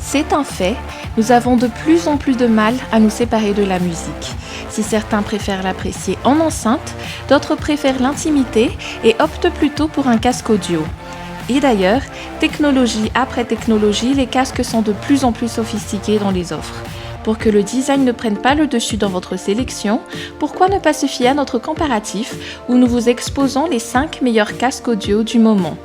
C'est un fait, nous avons de plus en plus de mal à nous séparer de la musique. Si certains préfèrent l'apprécier en enceinte, d'autres préfèrent l'intimité et optent plutôt pour un casque audio. Et d'ailleurs, technologie après technologie, les casques sont de plus en plus sophistiqués dans les offres. Pour que le design ne prenne pas le dessus dans votre sélection, pourquoi ne pas se fier à notre comparatif où nous vous exposons les 5 meilleurs casques audio du moment.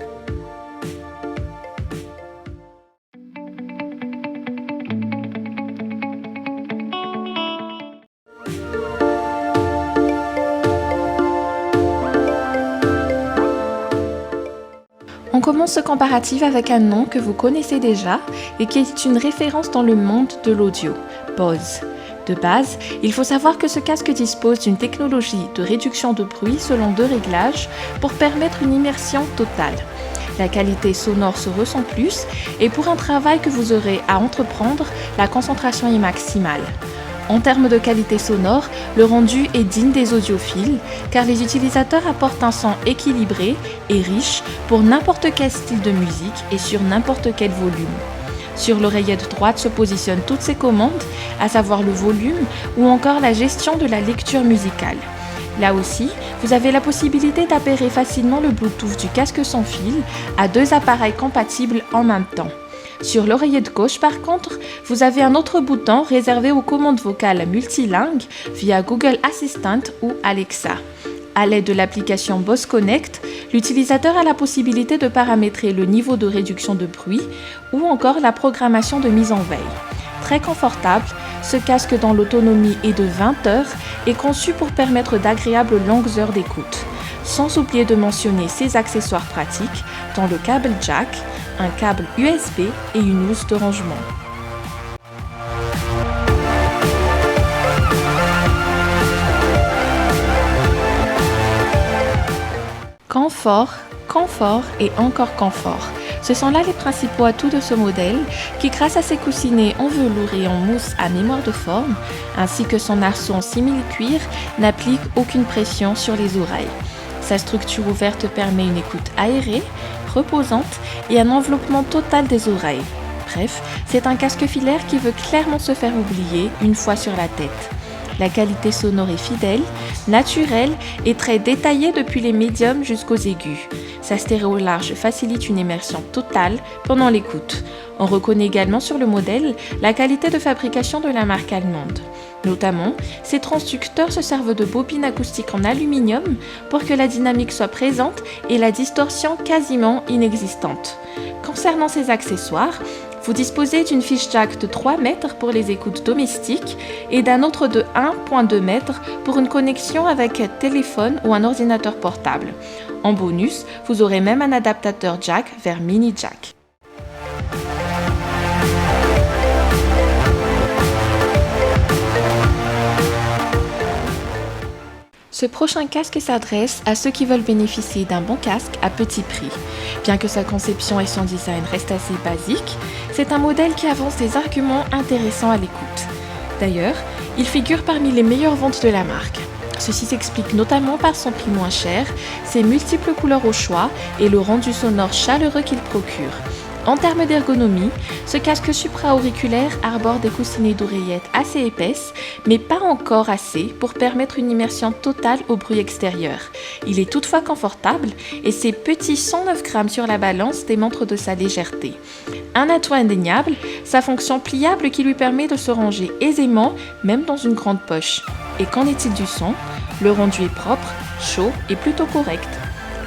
On commence ce comparatif avec un nom que vous connaissez déjà et qui est une référence dans le monde de l'audio, Bose. De base, il faut savoir que ce casque dispose d'une technologie de réduction de bruit selon 2 réglages pour permettre une immersion totale. La qualité sonore se ressent plus et pour un travail que vous aurez à entreprendre, la concentration est maximale. En termes de qualité sonore, le rendu est digne des audiophiles car les utilisateurs apportent un son équilibré et riche pour n'importe quel style de musique et sur n'importe quel volume. Sur l'oreillette droite se positionnent toutes ces commandes, à savoir le volume ou encore la gestion de la lecture musicale. Là aussi, vous avez la possibilité d'appairer facilement le Bluetooth du casque sans fil à 2 appareils compatibles en même temps. Sur l'oreillette gauche, par contre, vous avez un autre bouton réservé aux commandes vocales multilingues via Google Assistant ou Alexa. À l'aide de l'application Bose Connect, l'utilisateur a la possibilité de paramétrer le niveau de réduction de bruit ou encore la programmation de mise en veille. Très confortable, ce casque dont l'autonomie est de 20 heures est conçu pour permettre d'agréables longues heures d'écoute. Sans oublier de mentionner ses accessoires pratiques, dont le câble jack, un câble USB et une housse de rangement. Confort, confort et encore confort. Ce sont là les principaux atouts de ce modèle qui, grâce à ses coussinets en velours et en mousse à mémoire de forme, ainsi que son arceau en simili-cuir, n'applique aucune pression sur les oreilles. Sa structure ouverte permet une écoute aérée, reposante et un enveloppement total des oreilles. Bref, c'est un casque filaire qui veut clairement se faire oublier une fois sur la tête. La qualité sonore est fidèle, naturelle et très détaillée depuis les médiums jusqu'aux aigus. Sa stéréo large facilite une immersion totale pendant l'écoute. On reconnaît également sur le modèle la qualité de fabrication de la marque allemande. Notamment, ces transducteurs se servent de bobines acoustiques en aluminium pour que la dynamique soit présente et la distorsion quasiment inexistante. Concernant ces accessoires, vous disposez d'une fiche jack de 3 mètres pour les écoutes domestiques et d'un autre de 1,2 mètres pour une connexion avec téléphone ou un ordinateur portable. En bonus, vous aurez même un adaptateur jack vers mini jack. Ce prochain casque s'adresse à ceux qui veulent bénéficier d'un bon casque à petit prix. Bien que sa conception et son design restent assez basiques, c'est un modèle qui avance des arguments intéressants à l'écoute. D'ailleurs, il figure parmi les meilleures ventes de la marque. Ceci s'explique notamment par son prix moins cher, ses multiples couleurs au choix et le rendu sonore chaleureux qu'il procure. En termes d'ergonomie, ce casque supra-auriculaire arbore des coussinets d'oreillettes assez épaisses, mais pas encore assez pour permettre une immersion totale au bruit extérieur. Il est toutefois confortable et ses petits 109 grammes sur la balance démontrent de sa légèreté. Un atout indéniable, sa fonction pliable qui lui permet de se ranger aisément, même dans une grande poche. Et qu'en est-il du son ? Le rendu est propre, chaud et plutôt correct.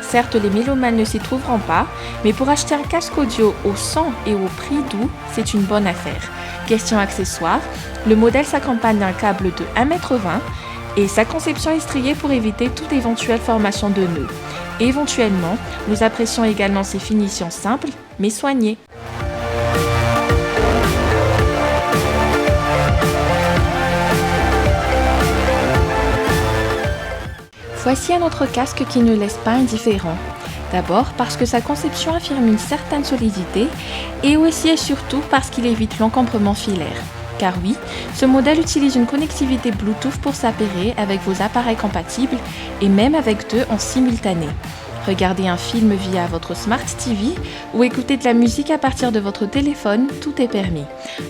Certes, les mélomanes ne s'y trouveront pas, mais pour acheter un casque audio au son et au prix doux, c'est une bonne affaire. Question accessoire, le modèle s'accompagne d'un câble de 1,20 m et sa conception est striée pour éviter toute éventuelle formation de nœuds. Éventuellement, nous apprécions également ses finitions simples, mais soignées. Voici un autre casque qui ne laisse pas indifférent. D'abord parce que sa conception affirme une certaine solidité et aussi et surtout parce qu'il évite l'encombrement filaire. Car oui, ce modèle utilise une connectivité Bluetooth pour s'appairer avec vos appareils compatibles et même avec 2 en simultané. Regarder un film via votre Smart TV ou écouter de la musique à partir de votre téléphone, tout est permis.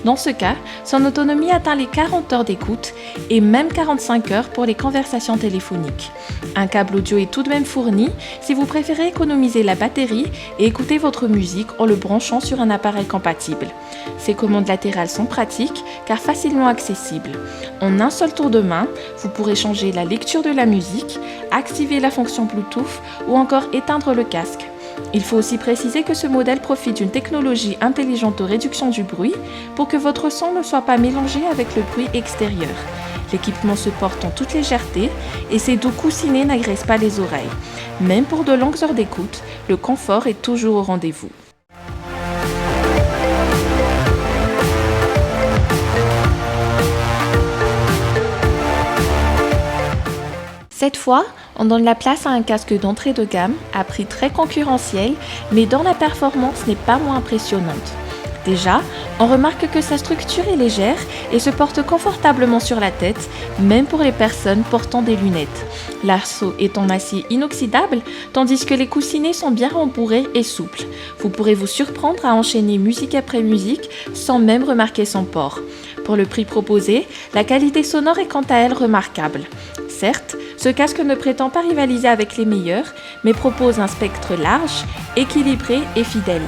Dans ce cas, son autonomie atteint les 40 heures d'écoute et même 45 heures pour les conversations téléphoniques. Un câble audio est tout de même fourni si vous préférez économiser la batterie et écouter votre musique en le branchant sur un appareil compatible. Ces commandes latérales sont pratiques car facilement accessibles. En un seul tour de main, vous pourrez changer la lecture de la musique, activer la fonction Bluetooth ou encore éteindre le casque. Il faut aussi préciser que ce modèle profite d'une technologie intelligente de réduction du bruit pour que votre son ne soit pas mélangé avec le bruit extérieur. L'équipement se porte en toute légèreté et ses dos coussinets n'agressent pas les oreilles. Même pour de longues heures d'écoute, le confort est toujours au rendez-vous. Cette fois, on donne la place à un casque d'entrée de gamme à prix très concurrentiel, mais dont la performance n'est pas moins impressionnante. Déjà, on remarque que sa structure est légère et se porte confortablement sur la tête, même pour les personnes portant des lunettes. L'arceau est en acier inoxydable, tandis que les coussinets sont bien rembourrés et souples. Vous pourrez vous surprendre à enchaîner musique après musique sans même remarquer son port. Pour le prix proposé, la qualité sonore est quant à elle remarquable. Certes, ce casque ne prétend pas rivaliser avec les meilleurs, mais propose un spectre large, équilibré et fidèle.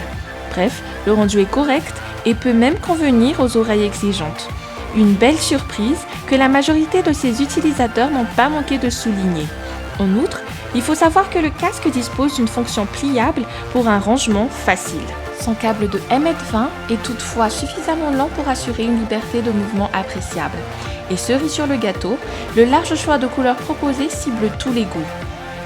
Bref, le rendu est correct et peut même convenir aux oreilles exigeantes. Une belle surprise que la majorité de ses utilisateurs n'ont pas manqué de souligner. En outre, il faut savoir que le casque dispose d'une fonction pliable pour un rangement facile. Son câble de 1,20 m est toutefois suffisamment lent pour assurer une liberté de mouvement appréciable. Et cerise sur le gâteau, le large choix de couleurs proposées cible tous les goûts.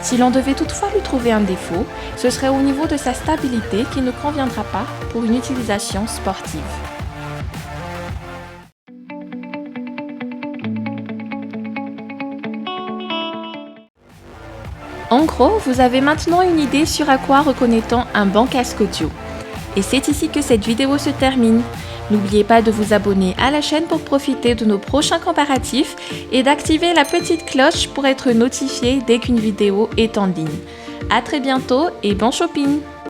Si l'on devait toutefois lui trouver un défaut, ce serait au niveau de sa stabilité qui ne conviendra pas pour une utilisation sportive. En gros, vous avez maintenant une idée sur à quoi reconnaît-on un bon casque audio. Et c'est ici que cette vidéo se termine. N'oubliez pas de vous abonner à la chaîne pour profiter de nos prochains comparatifs et d'activer la petite cloche pour être notifié dès qu'une vidéo est en ligne. À très bientôt et bon shopping!